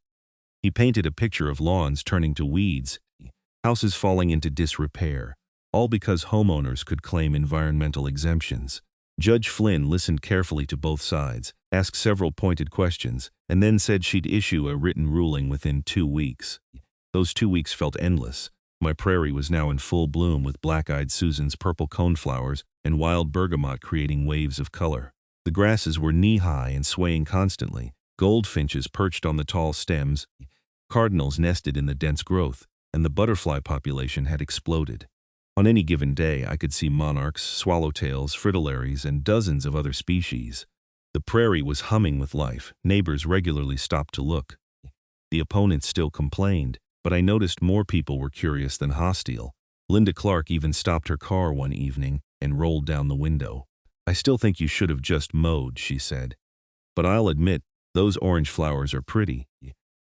He painted a picture of lawns turning to weeds, houses falling into disrepair, all because homeowners could claim environmental exemptions. Judge Flynn listened carefully to both sides, asked several pointed questions, and then said she'd issue a written ruling within 2 weeks. Those 2 weeks felt endless. My prairie was now in full bloom with black-eyed Susan's purple coneflowers and wild bergamot creating waves of color. The grasses were knee-high and swaying constantly, goldfinches perched on the tall stems, cardinals nested in the dense growth, and the butterfly population had exploded. On any given day, I could see monarchs, swallowtails, fritillaries, and dozens of other species. The prairie was humming with life. Neighbors regularly stopped to look. The opponents still complained, but I noticed more people were curious than hostile. Linda Clark even stopped her car one evening and rolled down the window. I still think you should have just mowed, she said. But I'll admit, those orange flowers are pretty.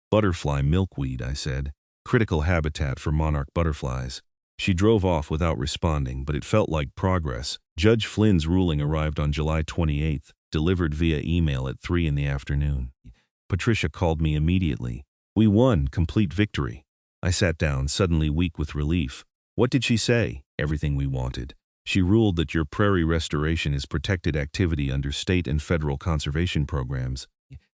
Butterfly milkweed, I said. Critical habitat for monarch butterflies. She drove off without responding, but it felt like progress. Judge Flynn's ruling arrived on July 28th, delivered via email at 3 in the afternoon. Patricia called me immediately. We won, complete victory. I sat down, suddenly weak with relief. What did she say? Everything we wanted. She ruled that your prairie restoration is protected activity under state and federal conservation programs,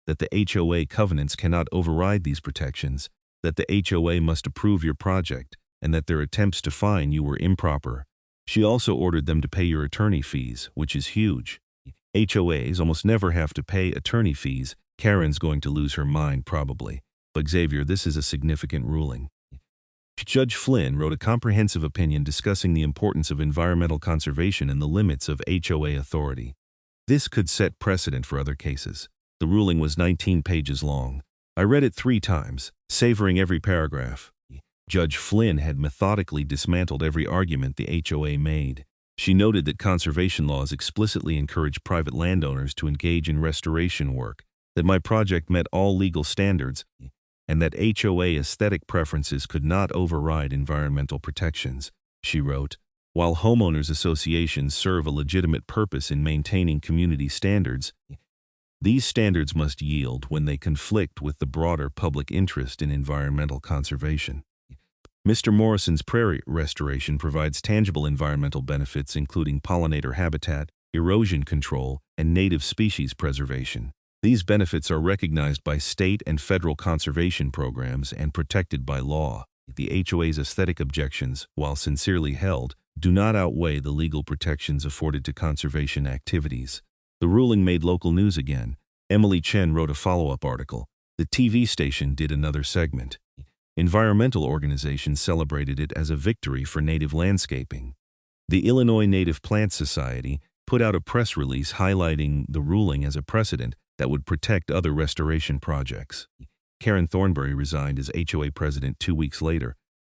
that the HOA covenants cannot override these protections, that the HOA must approve your project, and that their attempts to fine you were improper. She also ordered them to pay your attorney fees, which is huge. HOAs almost never have to pay attorney fees. Karen's going to lose her mind probably. But Xavier, this is a significant ruling. Judge Flynn wrote a comprehensive opinion discussing the importance of environmental conservation and the limits of HOA authority. This could set precedent for other cases. The ruling was 19 pages long. I read it 3 times, savoring every paragraph. Judge Flynn had methodically dismantled every argument the HOA made. She noted that conservation laws explicitly encourage private landowners to engage in restoration work, that my project met all legal standards, and that HOA aesthetic preferences could not override environmental protections. She wrote, while homeowners associations serve a legitimate purpose in maintaining community standards, these standards must yield when they conflict with the broader public interest in environmental conservation. Mr. Morrison's prairie restoration provides tangible environmental benefits including pollinator habitat, erosion control, and native species preservation. These benefits are recognized by state and federal conservation programs and protected by law. The HOA's aesthetic objections, while sincerely held, do not outweigh the legal protections afforded to conservation activities. The ruling made local news again. Emily Chen wrote a follow-up article. The TV station did another segment. Environmental organizations celebrated it as a victory for native landscaping. The Illinois Native Plant Society put out a press release highlighting the ruling as a precedent that would protect other restoration projects. Karen Thornberry resigned as HOA president 2 weeks later.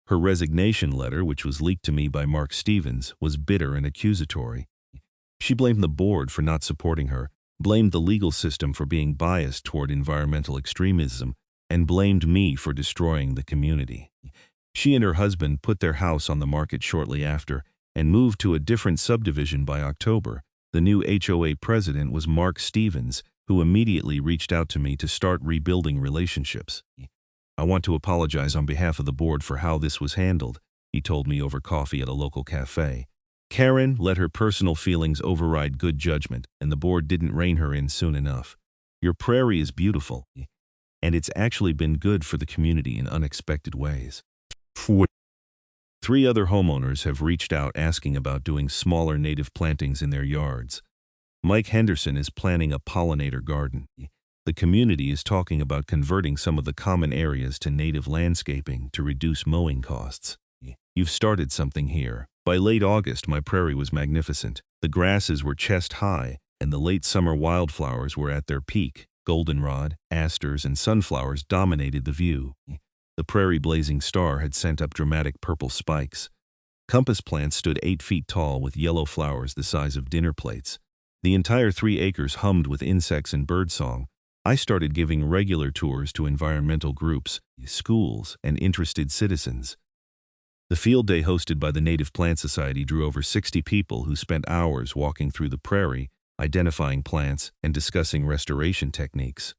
Her resignation letter, which was leaked to me by Mark Stevens, was bitter and accusatory. She blamed the board for not supporting her, blamed the legal system for being biased toward environmental extremism, and blamed me for destroying the community. She and her husband put their house on the market shortly after and moved to a different subdivision by October. The new HOA president was Mark Stevens, who immediately reached out to me to start rebuilding relationships. I want to apologize on behalf of the board for how this was handled, he told me over coffee at a local cafe. Karen let her personal feelings override good judgment, and the board didn't rein her in soon enough. Your prairie is beautiful, and it's actually been good for the community in unexpected ways. 3 other homeowners have reached out asking about doing smaller native plantings in their yards. Mike Henderson is planning a pollinator garden. The community is talking about converting some of the common areas to native landscaping to reduce mowing costs. You've started something here. By late August, my prairie was magnificent. The grasses were chest high, and the late summer wildflowers were at their peak. Goldenrod, asters, and sunflowers dominated the view. The prairie blazing star had sent up dramatic purple spikes. Compass plants stood 8 feet tall with yellow flowers the size of dinner plates. The entire 3 acres hummed with insects and birdsong. I started giving regular tours to environmental groups, schools, and interested citizens. The field day hosted by the Native Plant Society drew over 60 people who spent hours walking through the prairie, identifying plants, and discussing restoration techniques.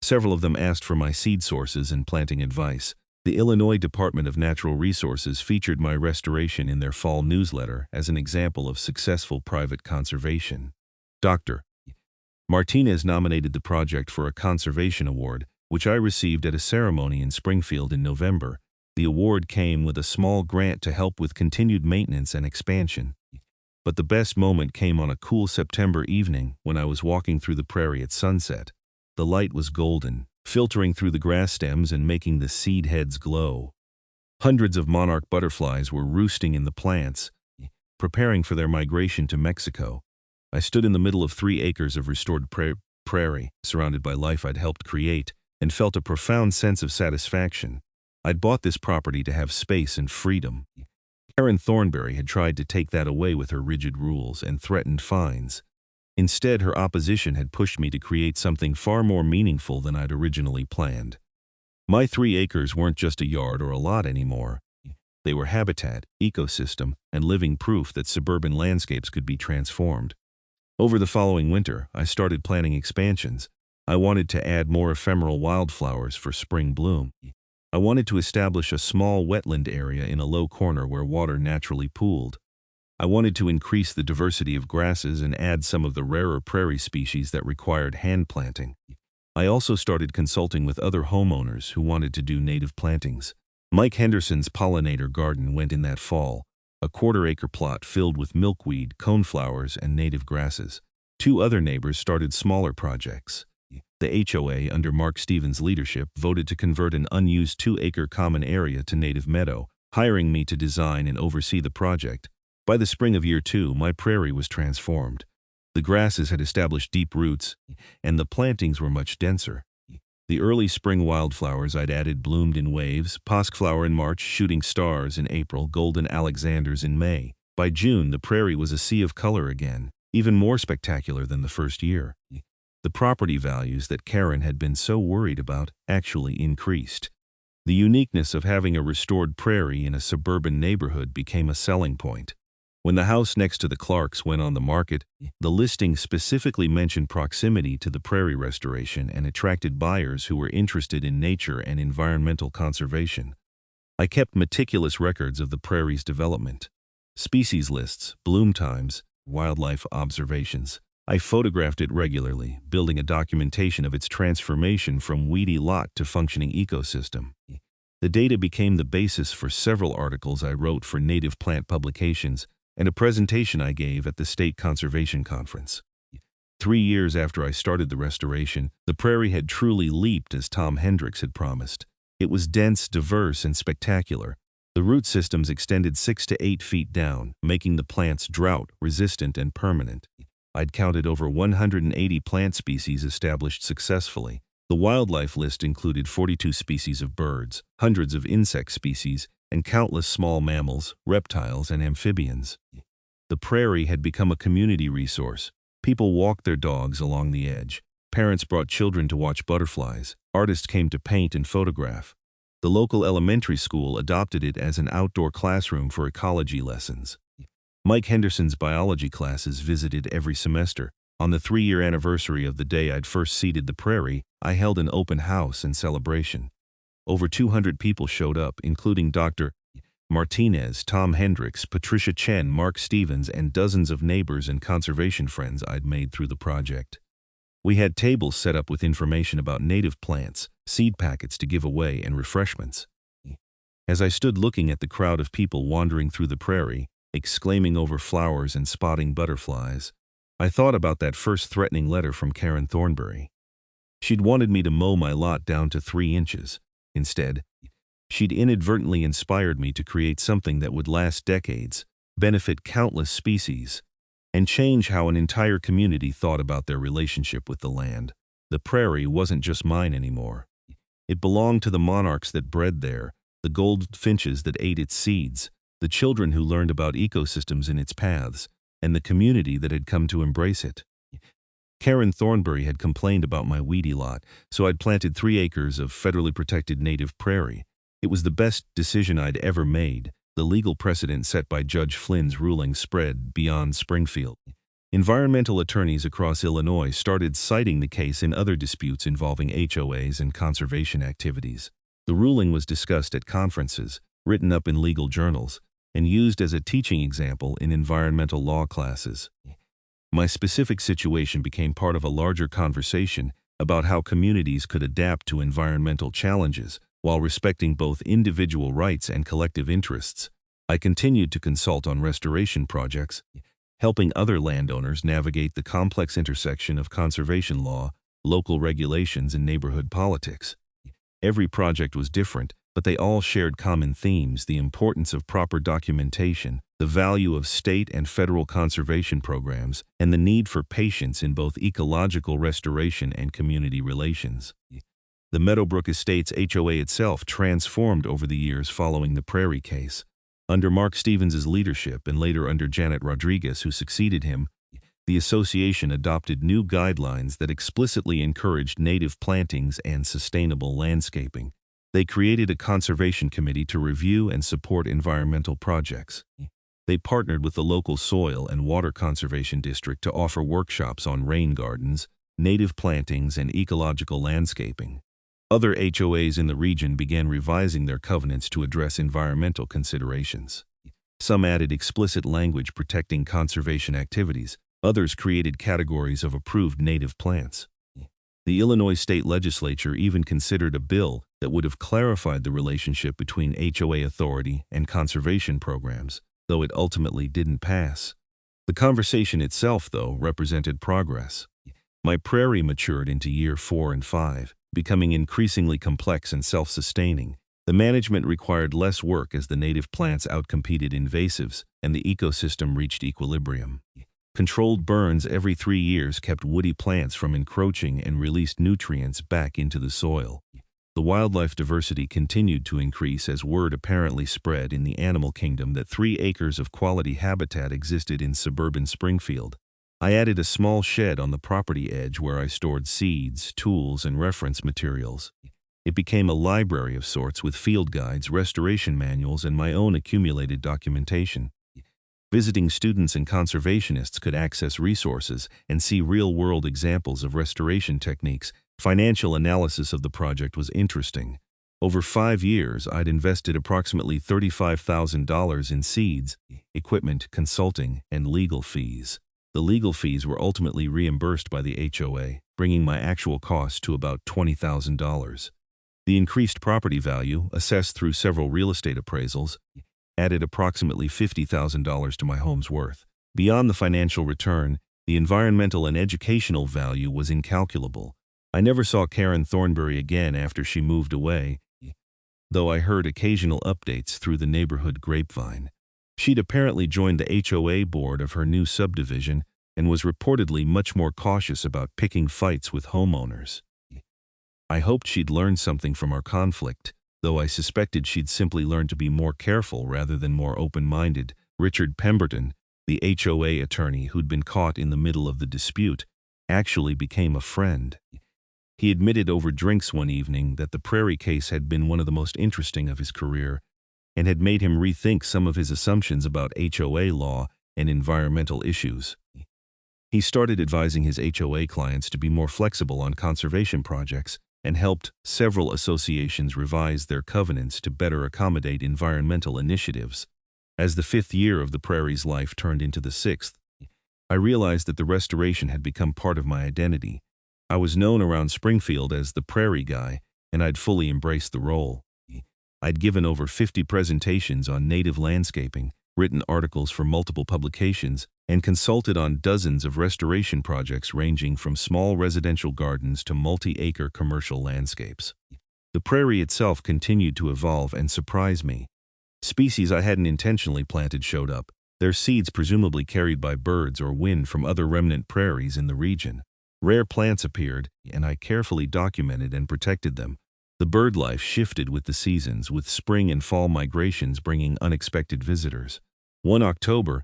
Several of them asked for my seed sources and planting advice. The Illinois Department of Natural Resources featured my restoration in their fall newsletter as an example of successful private conservation. Dr. Martinez nominated the project for a conservation award, which I received at a ceremony in Springfield in November. The award came with a small grant to help with continued maintenance and expansion. But the best moment came on a cool September evening when I was walking through the prairie at sunset. The light was golden, filtering through the grass stems and making the seed heads glow. Hundreds of monarch butterflies were roosting in the plants, preparing for their migration to Mexico. I stood in the middle of 3 acres of restored prairie, surrounded by life I'd helped create, and felt a profound sense of satisfaction. I'd bought this property to have space and freedom. Karen Thornberry had tried to take that away with her rigid rules and threatened fines. Instead, her opposition had pushed me to create something far more meaningful than I'd originally planned. My 3 acres weren't just a yard or a lot anymore. They were habitat, ecosystem, and living proof that suburban landscapes could be transformed. Over the following winter, I started planning expansions. I wanted to add more ephemeral wildflowers for spring bloom. I wanted to establish a small wetland area in a low corner where water naturally pooled. I wanted to increase the diversity of grasses and add some of the rarer prairie species that required hand planting. I also started consulting with other homeowners who wanted to do native plantings. Mike Henderson's pollinator garden went in that fall, a quarter-acre plot filled with milkweed, coneflowers, and native grasses. 2 other neighbors started smaller projects. The HOA, under Mark Stevens' leadership, voted to convert an unused 2-acre common area to native meadow, hiring me to design and oversee the project. By the spring of year 2, my prairie was transformed. The grasses had established deep roots, and the plantings were much denser. The early spring wildflowers I'd added bloomed in waves, poskflower in March, shooting stars in April, golden alexanders in May. By June, the prairie was a sea of color again, even more spectacular than the first year. The property values that Karen had been so worried about actually increased. The uniqueness of having a restored prairie in a suburban neighborhood became a selling point. When the house next to the Clarks went on the market, the listing specifically mentioned proximity to the prairie restoration and attracted buyers who were interested in nature and environmental conservation. I kept meticulous records of the prairie's development. Species lists, bloom times, wildlife observations. I photographed it regularly, building a documentation of its transformation from weedy lot to functioning ecosystem. The data became the basis for several articles I wrote for native plant publications and a presentation I gave at the State Conservation Conference. 3 years after I started the restoration, the prairie had truly leaped as Tom Hendricks had promised. It was dense, diverse, and spectacular. The root systems extended 6 to 8 feet down, making the plants drought-resistant and permanent. I'd counted over 180 plant species established successfully. The wildlife list included 42 species of birds, hundreds of insect species, and countless small mammals, reptiles, and amphibians. The prairie had become a community resource. People walked their dogs along the edge. Parents brought children to watch butterflies. Artists came to paint and photograph. The local elementary school adopted it as an outdoor classroom for ecology lessons. Mike Henderson's biology classes visited every semester. On the 3-year anniversary of the day I'd first seeded the prairie, I held an open house and celebration. Over 200 people showed up, including Dr. Martinez, Tom Hendricks, Patricia Chen, Mark Stevens, and dozens of neighbors and conservation friends I'd made through the project. We had tables set up with information about native plants, seed packets to give away, and refreshments. As I stood looking at the crowd of people wandering through the prairie, exclaiming over flowers and spotting butterflies, I thought about that first threatening letter from Karen Thornbury. She'd wanted me to mow my lot down to 3 inches. Instead, she'd inadvertently inspired me to create something that would last decades, benefit countless species, and change how an entire community thought about their relationship with the land. The prairie wasn't just mine anymore. It belonged to the monarchs that bred there, the goldfinches that ate its seeds, the children who learned about ecosystems in its paths, and the community that had come to embrace it. Karen Thornbury had complained about my weedy lot, so I'd planted 3 acres of federally protected native prairie. It was the best decision I'd ever made. The legal precedent set by Judge Flynn's ruling spread beyond Springfield. Environmental attorneys across Illinois started citing the case in other disputes involving HOAs and conservation activities. The ruling was discussed at conferences, written up in legal journals, and used as a teaching example in environmental law classes. My specific situation became part of a larger conversation about how communities could adapt to environmental challenges while respecting both individual rights and collective interests. I continued to consult on restoration projects, helping other landowners navigate the complex intersection of conservation law, local regulations, and neighborhood politics. Every project was different, but they all shared common themes: the importance of proper documentation, the value of state and federal conservation programs, and the need for patience in both ecological restoration and community relations. The Meadowbrook Estates HOA itself transformed over the years following the Prairie case. Under Mark Stevens' leadership and later under Janet Rodriguez, who succeeded him, the association adopted new guidelines that explicitly encouraged native plantings and sustainable landscaping. They created a conservation committee to review and support environmental projects. They partnered with the local soil and water conservation district to offer workshops on rain gardens, native plantings, and ecological landscaping. Other HOAs in the region began revising their covenants to address environmental considerations. Some added explicit language protecting conservation activities. Others created categories of approved native plants. The Illinois state legislature even considered a bill that would have clarified the relationship between HOA authority and conservation programs, though it ultimately didn't pass. The conversation itself, though, represented progress. My prairie matured into year 4 and 5, becoming increasingly complex and self-sustaining. The management required less work as the native plants outcompeted invasives, and the ecosystem reached equilibrium. Controlled burns every 3 years kept woody plants from encroaching and released nutrients back into the soil. The wildlife diversity continued to increase as word apparently spread in the animal kingdom that 3 acres of quality habitat existed in suburban Springfield. I added a small shed on the property edge where I stored seeds, tools, and reference materials. It became a library of sorts with field guides, restoration manuals, and my own accumulated documentation. Visiting students and conservationists could access resources and see real-world examples of restoration techniques. Financial analysis of the project was interesting. Over 5 years, I'd invested approximately $35,000 in seeds, equipment, consulting, and legal fees. The legal fees were ultimately reimbursed by the HOA, bringing my actual cost to about $20,000. The increased property value, assessed through several real estate appraisals, added approximately $50,000 to my home's worth. Beyond the financial return, the environmental and educational value was incalculable. I never saw Karen Thornberry again after she moved away, though I heard occasional updates through the neighborhood grapevine. She'd apparently joined the HOA board of her new subdivision and was reportedly much more cautious about picking fights with homeowners. I hoped she'd learned something from our conflict, though I suspected she'd simply learned to be more careful rather than more open-minded. Richard Pemberton, the HOA attorney who'd been caught in the middle of the dispute, actually became a friend. He admitted over drinks one evening that the Prairie case had been one of the most interesting of his career and had made him rethink some of his assumptions about HOA law and environmental issues. He started advising his HOA clients to be more flexible on conservation projects and helped several associations revise their covenants to better accommodate environmental initiatives. As the 5th year of the Prairie's life turned into the 6th, I realized that the restoration had become part of my identity. I was known around Springfield as the Prairie guy, and I'd fully embraced the role. I'd given over 50 presentations on native landscaping, written articles for multiple publications, and consulted on dozens of restoration projects ranging from small residential gardens to multi-acre commercial landscapes. The Prairie itself continued to evolve and surprise me. Species I hadn't intentionally planted showed up, their seeds presumably carried by birds or wind from other remnant prairies in the region. Rare plants appeared, and I carefully documented and protected them. The bird life shifted with the seasons, with spring and fall migrations bringing unexpected visitors. One October,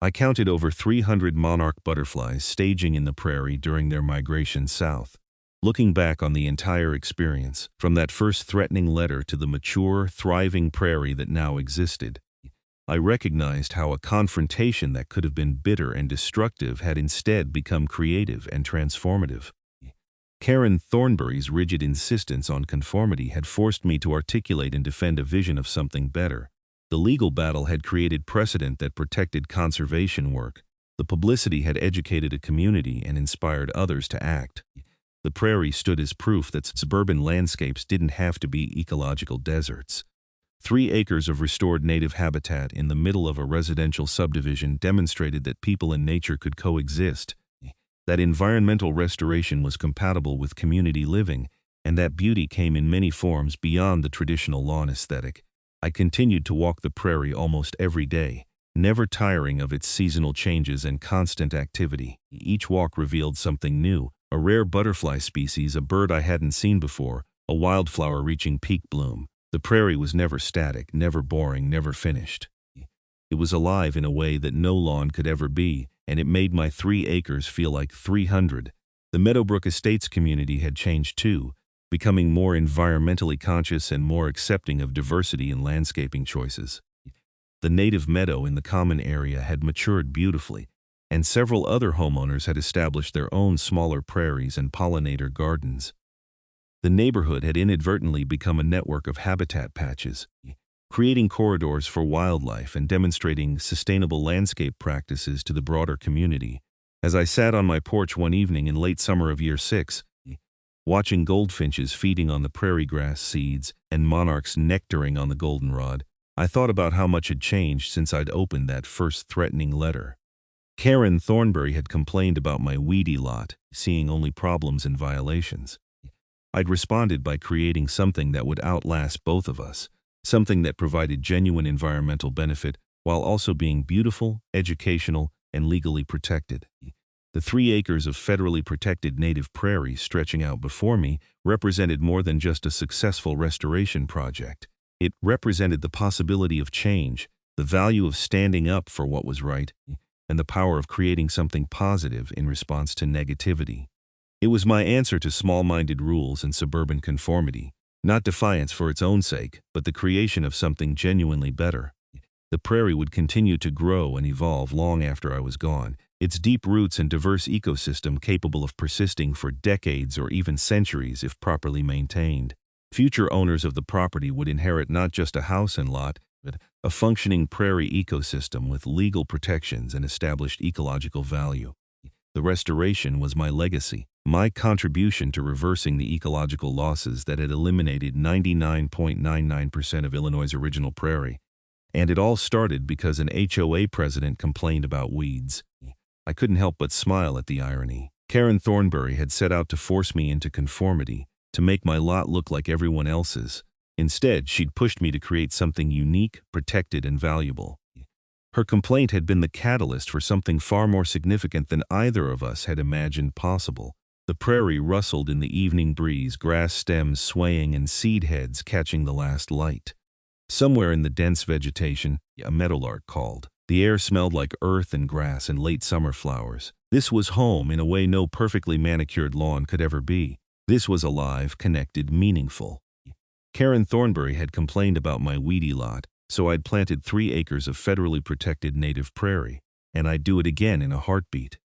I counted over 300 monarch butterflies staging in the Prairie during their migration south. Looking back on the entire experience, from that first threatening letter to the mature, thriving Prairie that now existed, I recognized how a confrontation that could have been bitter and destructive had instead become creative and transformative. Karen Thornberry's rigid insistence on conformity had forced me to articulate and defend a vision of something better. The legal battle had created precedent that protected conservation work. The publicity had educated a community and inspired others to act. The Prairie stood as proof that suburban landscapes didn't have to be ecological deserts. 3 acres of restored native habitat in the middle of a residential subdivision demonstrated that people and nature could coexist, that environmental restoration was compatible with community living, and that beauty came in many forms beyond the traditional lawn aesthetic. I continued to walk the Prairie almost every day, never tiring of its seasonal changes and constant activity. Each walk revealed something new, a rare butterfly species, a bird I hadn't seen before, a wildflower reaching peak bloom. The Prairie was never static, never boring, never finished. It was alive in a way that no lawn could ever be, and it made my 3 acres feel like 300. The Meadowbrook Estates community had changed too, becoming more environmentally conscious and more accepting of diversity in landscaping choices. The native meadow in the common area had matured beautifully, and several other homeowners had established their own smaller prairies and pollinator gardens. The neighborhood had inadvertently become a network of habitat patches, creating corridors for wildlife and demonstrating sustainable landscape practices to the broader community. As I sat on my porch one evening in late summer of year 6, watching goldfinches feeding on the prairie grass seeds and monarchs nectaring on the goldenrod, I thought about how much had changed since I'd opened that first threatening letter. Karen Thornberry had complained about my weedy lot, seeing only problems and violations. I'd responded by creating something that would outlast both of us, something that provided genuine environmental benefit while also being beautiful, educational, and legally protected. The 3 acres of federally protected native prairie stretching out before me represented more than just a successful restoration project. It represented the possibility of change, the value of standing up for what was right, and the power of creating something positive in response to negativity. It was my answer to small-minded rules and suburban conformity, not defiance for its own sake, but the creation of something genuinely better. The prairie would continue to grow and evolve long after I was gone, its deep roots and diverse ecosystem capable of persisting for decades or even centuries if properly maintained. Future owners of the property would inherit not just a house and lot, but a functioning prairie ecosystem with legal protections and established ecological value. The restoration was my legacy, my contribution to reversing the ecological losses that had eliminated 99.99% of Illinois' original prairie. And it all started because an HOA president complained about weeds. I couldn't help but smile at the irony. Karen Thornberry had set out to force me into conformity, to make my lot look like everyone else's. Instead, she'd pushed me to create something unique, protected, and valuable. Her complaint had been the catalyst for something far more significant than either of us had imagined possible. The prairie rustled in the evening breeze, grass stems swaying and seed heads catching the last light. Somewhere in the dense vegetation, a meadowlark called. The air smelled like earth and grass and late summer flowers. This was home in a way no perfectly manicured lawn could ever be. This was alive, connected, meaningful. Karen Thornberry had complained about my weedy lot, so I'd planted 3 acres of federally protected native prairie, and I'd do it again in a heartbeat.